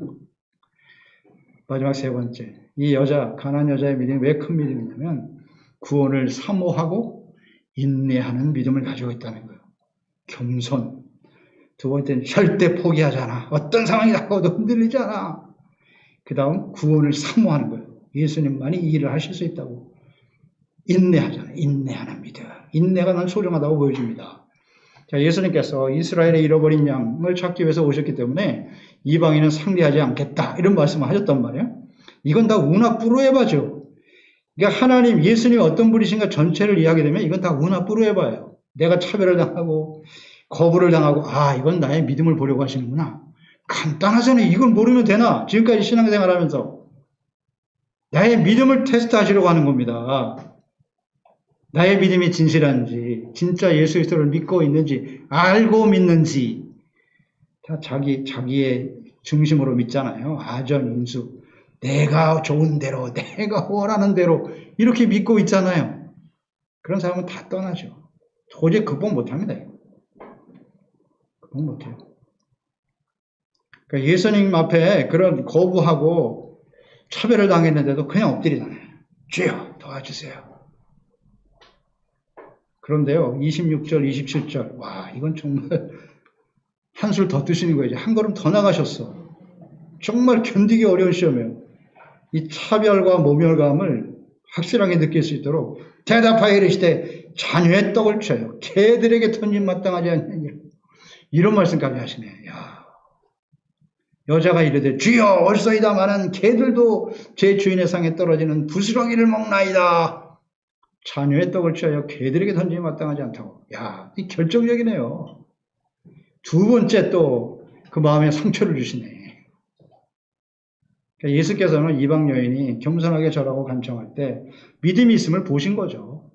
[SPEAKER 1] 마지막 세 번째, 이 여자, 가나안 여자의 믿음이 왜 큰 믿음이냐면 구원을 사모하고 인내하는 믿음을 가지고 있다는 거예요. 겸손. 두 번째는 절대 포기하지 않아. 어떤 상황이 나와도 흔들리지 않아. 그 다음 구원을 사모하는 거예요. 예수님만이 이 일을 하실 수 있다고. 인내하잖아요. 인내하는 믿음. 인내가 난 소중하다고 보여줍니다. 자, 예수님께서 이스라엘의 잃어버린 양을 찾기 위해서 오셨기 때문에 이방인은 상대하지 않겠다. 이런 말씀을 하셨단 말이에요. 이건 다 운하뿌르에바죠. 그러니까 하나님, 예수님이 어떤 분이신가 전체를 이해하게 되면 이건 다 운하뿌르에바예요. 내가 차별을 당하고 거부를 당하고 이건 나의 믿음을 보려고 하시는구나. 간단하잖아요. 이걸 모르면 되나? 지금까지 신앙생활하면서 나의 믿음을 테스트하시려고 하는 겁니다. 나의 믿음이 진실한지, 진짜 예수 그리스도를 믿고 있는지, 알고 믿는지 다 자기의 중심으로 믿잖아요. 아전인수. 내가 좋은 대로, 내가 원하는 대로 이렇게 믿고 있잖아요. 그런 사람은 다 떠나죠. 도저히 극복 못합니다. 극복 못해요. 그러니까 예수님 앞에 그런 거부하고 차별을 당했는데도 그냥 엎드리잖아요. 주여 도와주세요. 그런데요, 26절, 27절, 와, 이건 정말 한술 더 드시는 거예요. 한 걸음 더 나가셨어. 정말 견디기 어려운 시험이에요. 이 차별과 모멸감을 확실하게 느낄 수 있도록 대답하여 이르시되 자녀의 떡을 쳐요. 개들에게 던진 마땅하지 않느냐. 이런 말씀까지 하시네. 야, 여자가 이르되 주여 올소이다마는 개들도 제 주인의 상에 떨어지는 부스러기를 먹나이다. 자녀의 떡을 쳐요. 개들에게 던지기 마땅하지 않다고. 야, 이 결정적이네요. 두 번째 또 그 마음에 상처를 주시네. 그러니까 예수께서는 이방 여인이 겸손하게 절하고 간청할 때 믿음이 있음을 보신 거죠.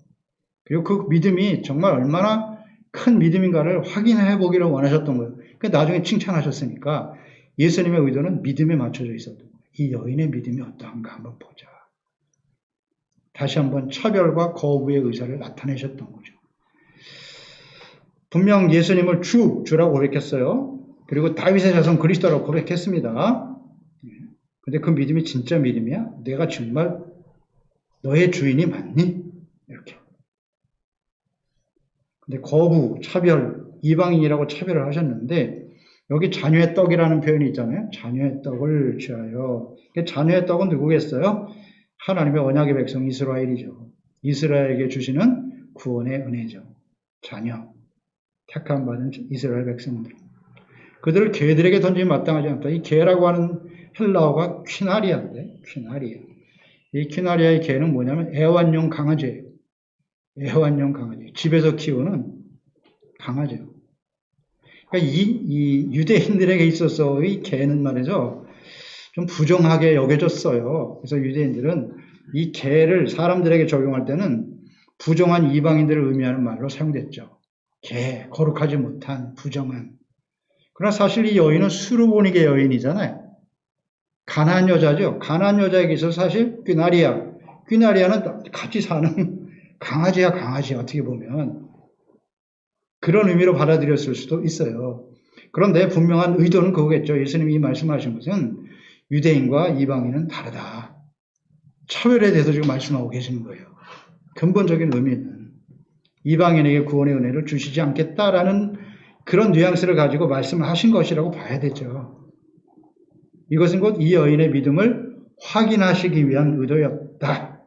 [SPEAKER 1] 그리고 그 믿음이 정말 얼마나 큰 믿음인가를 확인해 보기를 원하셨던 거예요. 그러니까 나중에 칭찬하셨으니까 예수님의 의도는 믿음에 맞춰져 있었던 거예요. 이 여인의 믿음이 어떠한가 한번 보자. 다시 한번 차별과 거부의 의사를 나타내셨던 거죠. 분명 예수님을 주라고 고백했어요. 그리고 다윗의 자손 그리스도라고 고백했습니다. 근데 그 믿음이 진짜 믿음이야? 내가 정말 너의 주인이 맞니? 이렇게. 근데 거부, 차별, 이방인이라고 차별을 하셨는데 여기 자녀의 떡이라는 표현이 있잖아요. 자녀의 떡을 취하여. 자녀의 떡은 누구겠어요? 하나님의 언약의 백성 이스라엘이죠. 이스라엘에게 주시는 구원의 은혜죠. 자녀. 택함 받은 이스라엘 백성들. 그들을 개들에게 던지기 마땅하지 않다. 이 개라고 하는 헬라어가 퀴나리아인데, 퀴나리아. 이 퀴나리아의 개는 뭐냐면 애완용 강아지예요. 애완용 강아지. 집에서 키우는 강아지예요. 그러니까 이 유대인들에게 있어서 이 개는 말이죠. 좀 부정하게 여겨졌어요. 그래서 유대인들은 이 개를 사람들에게 적용할 때는 부정한 이방인들을 의미하는 말로 사용됐죠. 개, 거룩하지 못한, 부정한. 그러나 사실 이 여인은 수르보니게 여인이잖아요. 가나안 여자죠. 가나안 여자에게 있어서 사실 퀴나리아는 같이 사는 강아지야, 강아지 어떻게 보면. 그런 의미로 받아들였을 수도 있어요. 그런데 분명한 의도는 그거겠죠. 예수님이 말씀하신 것은 유대인과 이방인은 다르다. 차별에 대해서 지금 말씀하고 계시는 거예요. 근본적인 의미는 이방인에게 구원의 은혜를 주시지 않겠다라는 그런 뉘앙스를 가지고 말씀을 하신 것이라고 봐야 되죠. 이것은 곧 이 여인의 믿음을 확인하시기 위한 의도였다.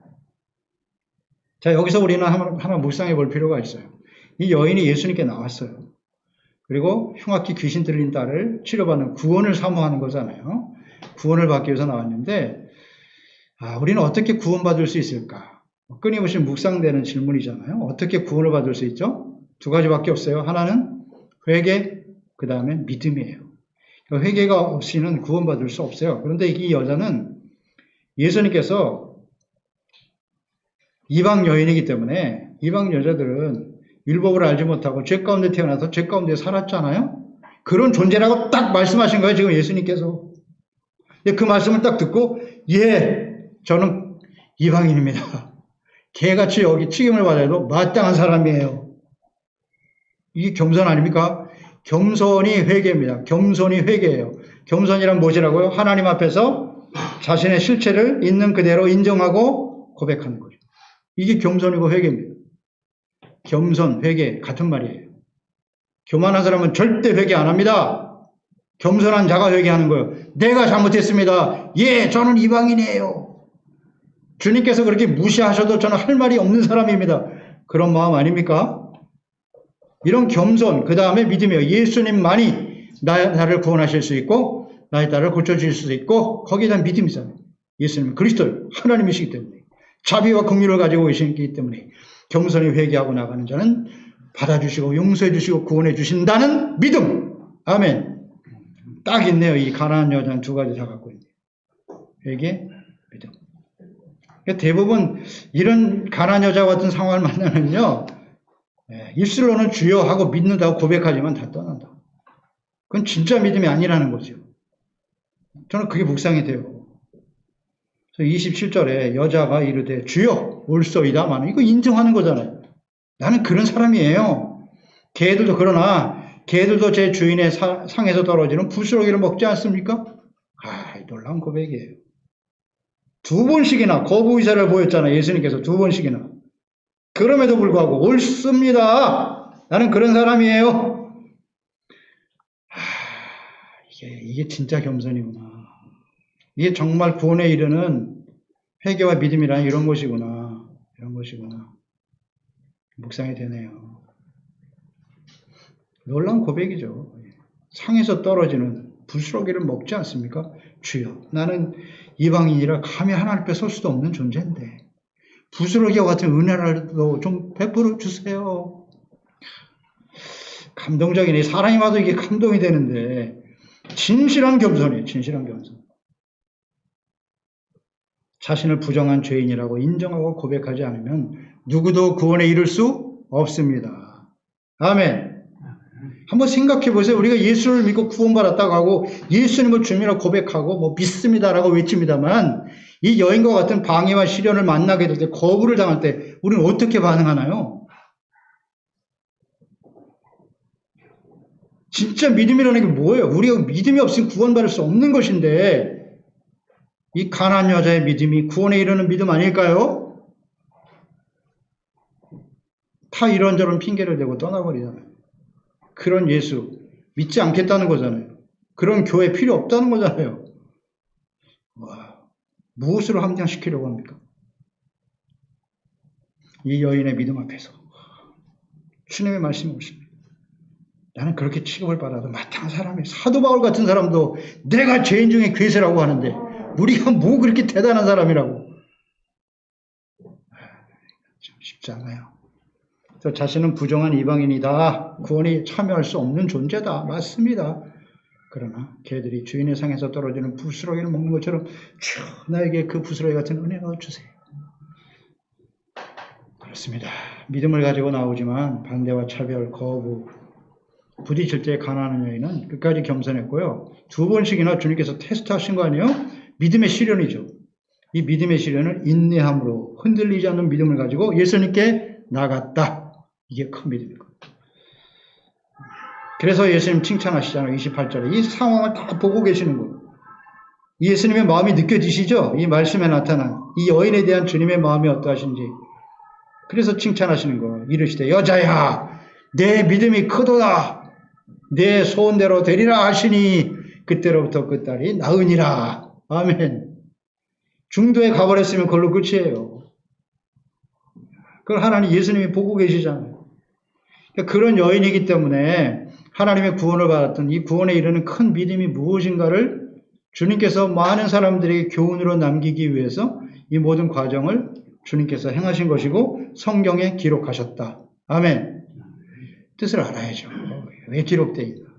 [SPEAKER 1] 자, 여기서 우리는 하나 묵상해 볼 필요가 있어요. 이 여인이 예수님께 나왔어요. 그리고 흉악히 귀신 들린 딸을 치료받는 구원을 사모하는 거잖아요. 구원을 받기 위해서 나왔는데 우리는 어떻게 구원받을 수 있을까? 끊임없이 묵상되는 질문이잖아요. 어떻게 구원을 받을 수 있죠? 두 가지밖에 없어요. 하나는 회개, 그 다음에 믿음이에요. 회개가 없이는 구원받을 수 없어요. 그런데 이 여자는 예수님께서 이방 여인이기 때문에 이방 여자들은 율법을 알지 못하고 죄 가운데 태어나서 죄 가운데 살았잖아요. 그런 존재라고 딱 말씀하신 거예요. 지금 예수님께서. 그 말씀을 딱 듣고 저는 이방인입니다. 개같이 여기 책임을 받아도 마땅한 사람이에요. 이게 겸손 아닙니까? 겸손이 회개입니다. 겸손이 회개예요. 겸손이란 무엇이라고요? 하나님 앞에서 자신의 실체를 있는 그대로 인정하고 고백하는 거죠. 이게 겸손이고 회개입니다. 겸손, 회개 같은 말이에요. 교만한 사람은 절대 회개 안 합니다. 겸손한 자가 회개하는 거예요. 내가 잘못했습니다. 저는 이방인이에요. 주님께서 그렇게 무시하셔도 저는 할 말이 없는 사람입니다. 그런 마음 아닙니까? 이런 겸손, 그 다음에 믿음이에요. 예수님만이 나를 구원하실 수 있고 나의 딸을 고쳐주실 수 있고 거기에 대한 믿음이잖아요. 예수님은 그리스도 하나님이시기 때문에 자비와 긍휼을 가지고 계시기 때문에 겸손히 회개하고 나가는 자는 받아주시고 용서해 주시고 구원해 주신다는 믿음. 아멘. 딱 있네요. 이 가난한 여자는 두 가지 다 갖고 있네요. 회개, 믿음. 대부분 이런 가난한 여자 같은 상황을 만나면요. 입술로는 주여 하고 믿는다고 고백하지만 다 떠난다. 그건 진짜 믿음이 아니라는 거죠. 저는 그게 묵상이 돼요. 27절에 여자가 이르되 주여 올소이다. 이거 인정하는 거잖아요. 나는 그런 사람이에요. 그러나 개들도 제 주인의 상에서 떨어지는 부스러기를 먹지 않습니까? 놀라운 고백이에요. 두 번씩이나 거부 의사를 보였잖아요. 예수님께서 두 번씩이나. 그럼에도 불구하고 옳습니다. 나는 그런 사람이에요. 이게 진짜 겸손이구나. 이게 정말 구원에 이르는 회개와 믿음이란 이런 것이구나. 이런 것이구나. 묵상이 되네요. 놀라운 고백이죠. 상에서 떨어지는 부스러기를 먹지 않습니까? 주여, 나는 이방인이라 감히 하나님 앞에 설 수도 없는 존재인데 부스러기와 같은 은혜라도 좀 베풀어 주세요. 감동적이네. 사람이 봐도 이게 감동이 되는데 진실한 겸손이에요. 진실한 겸손. 자신을 부정한 죄인이라고 인정하고 고백하지 않으면 누구도 구원에 이를 수 없습니다. 아멘. 한번 생각해 보세요. 우리가 예수를 믿고 구원받았다고 하고 예수님을 주님이라고 고백하고 믿습니다라고 외칩니다만 이 여인과 같은 방해와 시련을 만나게 될 때 거부를 당할 때 우리는 어떻게 반응하나요? 진짜 믿음이라는 게 뭐예요? 우리가 믿음이 없으면 구원받을 수 없는 것인데 이 가난한 여자의 믿음이 구원에 이르는 믿음 아닐까요? 다 이런저런 핑계를 대고 떠나버리잖아요. 그런 예수 믿지 않겠다는 거잖아요. 그런 교회 필요 없다는 거잖아요. 무엇으로 함정시키려고 합니까? 이 여인의 믿음 앞에서 주님의 말씀이 오십니다. 나는 그렇게 취급을 받아도 마땅한 사람이에요. 사도 바울 같은 사람도 내가 죄인 중에 괴세라고 하는데 우리가 뭐 그렇게 대단한 사람이라고. 참 쉽지 않아요. 저 자신은 부정한 이방인이다. 구원에 참여할 수 없는 존재다. 맞습니다. 그러나 걔들이 주인의 상에서 떨어지는 부스러기를 먹는 것처럼 나에게 그 부스러기 같은 은혜를 주세요. 그렇습니다. 믿음을 가지고 나오지만 반대와 차별, 거부, 부딪힐 때 가난한 여인은 끝까지 겸손했고요. 두 번씩이나 주님께서 테스트하신 거 아니에요? 믿음의 시련이죠. 이 믿음의 시련을 인내함으로 흔들리지 않는 믿음을 가지고 예수님께 나갔다. 이게 큰 믿음이고. 그래서 예수님 칭찬하시잖아요. 28절에. 이 상황을 다 보고 계시는 거예요. 예수님의 마음이 느껴지시죠? 이 말씀에 나타난 이 여인에 대한 주님의 마음이 어떠하신지. 그래서 칭찬하시는 거예요. 이르시되 여자야 내 믿음이 크도다. 내 소원대로 되리라 하시니 그때로부터 그 딸이 나으니라. 아멘. 중도에 가버렸으면 그걸로 끝이에요. 그걸 하나님 예수님이 보고 계시잖아요. 그러니까 그런 여인이기 때문에 하나님의 구원을 받았던 이 구원에 이르는 큰 믿음이 무엇인가를 주님께서 많은 사람들에게 교훈으로 남기기 위해서 이 모든 과정을 주님께서 행하신 것이고 성경에 기록하셨다. 아멘. 뜻을 알아야죠. 왜 기록되어 있나?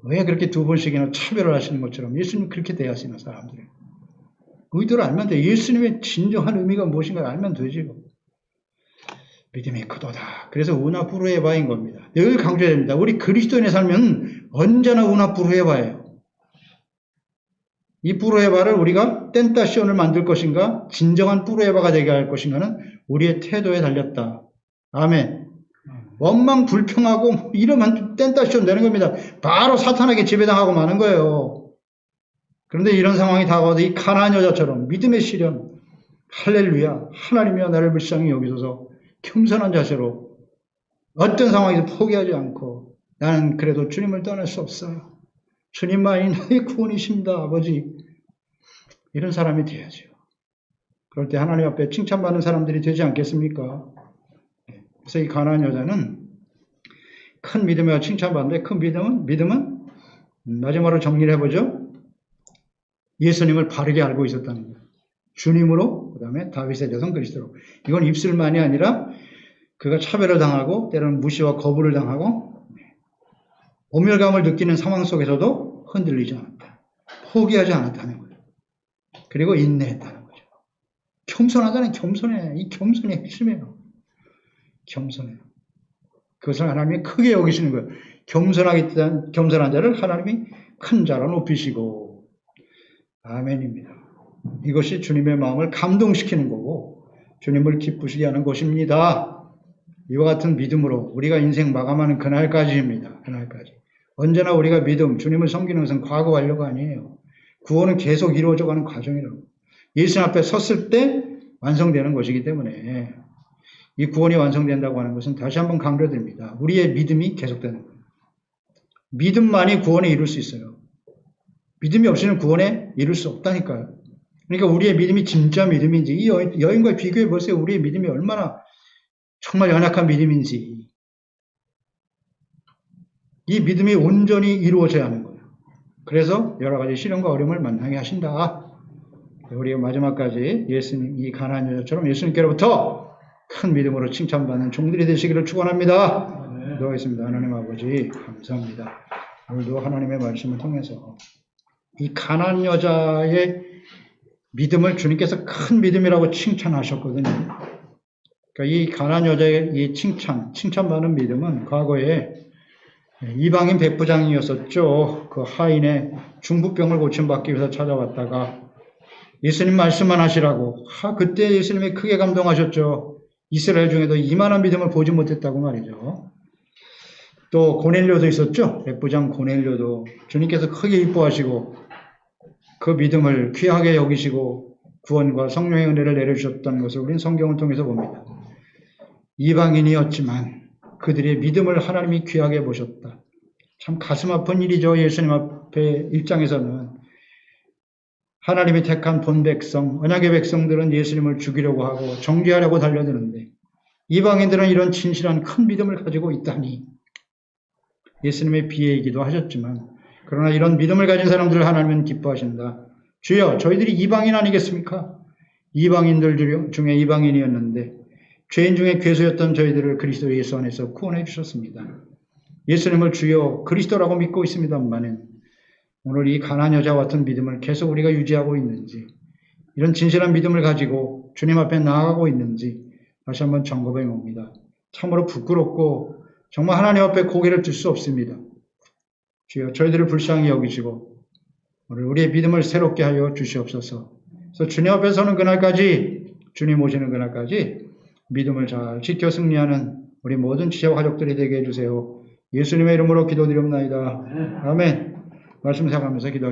[SPEAKER 1] 왜 그렇게 두 번씩이나 차별을 하시는 것처럼 예수님 그렇게 대하시는 사람들을. 의도를 알면 돼. 예수님의 진정한 의미가 무엇인가 알면 되지. 믿음이 크도다. 그래서 우나부르에바인 겁니다. 늘 강조해야 됩니다. 우리 그리스도인의 삶은 언제나 우나부르에바예요. 이 부르에바를 우리가 땐따시온을 만들 것인가 진정한 부르에바가 되게 할 것인가는 우리의 태도에 달렸다. 아멘. 원망 불평하고 이러면 땐따시온 되는 겁니다. 바로 사탄에게 지배당하고 마는 거예요. 그런데 이런 상황이 다가와도 이 가나안 여자처럼 믿음의 시련, 할렐루야, 하나님이여 나를 불쌍히 여기소서 겸손한 자세로 어떤 상황에서 포기하지 않고 나는 그래도 주님을 떠날 수 없어요. 주님만이 나의 구원이십니다, 아버지. 이런 사람이 돼야죠. 그럴 때 하나님 앞에 칭찬받는 사람들이 되지 않겠습니까? 그래서 이 가나안 여자는 큰 믿음이와 칭찬받는데 큰 믿음은 마지막으로 정리를 해보죠. 예수님을 바르게 알고 있었다는 거예요. 주님으로, 그 다음에 다윗의 자손 그리스도로. 이건 입술만이 아니라 그가 차별을 당하고 때로는 무시와 거부를 당하고 오멸감을 느끼는 상황 속에서도 흔들리지 않았다. 포기하지 않았다는 거예요. 그리고 인내했다는 거죠. 겸손하다는 겸손해. 이 겸손이 핵심이에요. 겸손해요. 그것을 하나님이 크게 여기시는 거예요. 겸손한 자를 하나님이 큰 자로 높이시고. 아멘입니다. 이것이 주님의 마음을 감동시키는 거고 주님을 기쁘시게 하는 것입니다. 이와 같은 믿음으로 우리가 인생 마감하는 그날까지입니다. 그날까지. 언제나 우리가 믿음, 주님을 섬기는 것은 과거 완료가 아니에요. 구원은 계속 이루어져가는 과정이라고. 예수님 앞에 섰을 때 완성되는 것이기 때문에 이 구원이 완성된다고 하는 것은 다시 한번 강조드립니다. 우리의 믿음이 계속되는 거예요. 믿음만이 구원에 이룰 수 있어요. 믿음이 없이는 구원에 이룰 수 없다니까요. 그러니까 우리의 믿음이 진짜 믿음인지 이 여인과 비교해 보세요. 우리의 믿음이 얼마나 정말 연약한 믿음인지. 이 믿음이 온전히 이루어져야 하는 거예요. 그래서 여러 가지 시련과 어려움을 만나게 하신다. 우리가 마지막까지 예수님, 이 가나안 여자처럼 예수님께로부터 큰 믿음으로 칭찬받는 종들이 되시기를 축원합니다. 기도하겠습니다. 하나님 아버지 감사합니다. 오늘도 하나님의 말씀을 통해서 이 가나안 여자의 믿음을 주님께서 큰 믿음이라고 칭찬하셨거든요. 그러니까 이 가나안 여자의 이 칭찬받는 믿음은 과거에 이방인 백부장이었었죠. 그 하인의 중부병을 고침받기 위해서 찾아왔다가 예수님 말씀만 하시라고 그때 예수님이 크게 감동하셨죠. 이스라엘 중에도 이만한 믿음을 보지 못했다고 말이죠. 또 고넬료도 있었죠. 백부장 고넬료도 주님께서 크게 이뻐하시고 그 믿음을 귀하게 여기시고 구원과 성령의 은혜를 내려주셨다는 것을 우리는 성경을 통해서 봅니다. 이방인이었지만 그들의 믿음을 하나님이 귀하게 보셨다. 참 가슴 아픈 일이죠. 예수님 앞에 입장에서는 하나님이 택한 본 백성, 언약의 백성들은 예수님을 죽이려고 하고 정죄하려고 달려드는데 이방인들은 이런 진실한 큰 믿음을 가지고 있다니. 예수님의 비애이기도 하셨지만 그러나 이런 믿음을 가진 사람들을 하나님은 기뻐하신다. 주여, 저희들이 이방인 아니겠습니까? 이방인들 중에 이방인이었는데 죄인 중에 괴수였던 저희들을 그리스도 예수 안에서 구원해 주셨습니다. 예수님을 주여 그리스도라고 믿고 있습니다만은 오늘 이 가나안 여자와 같은 믿음을 계속 우리가 유지하고 있는지, 이런 진실한 믿음을 가지고 주님 앞에 나아가고 있는지 다시 한번 점검해 봅니다. 참으로 부끄럽고 정말 하나님 앞에 고개를 들 수 없습니다. 주여 저희들을 불쌍히 여기시고 오늘 우리의 믿음을 새롭게 하여 주시옵소서. 그래서 주님 앞에 서는 그날까지, 주님 오시는 그날까지 믿음을 잘 지켜 승리하는 우리 모든 지체와 가족들이 되게 해주세요. 예수님의 이름으로 기도드립니다. 아멘. 말씀 생각하면서 기도하겠습니다.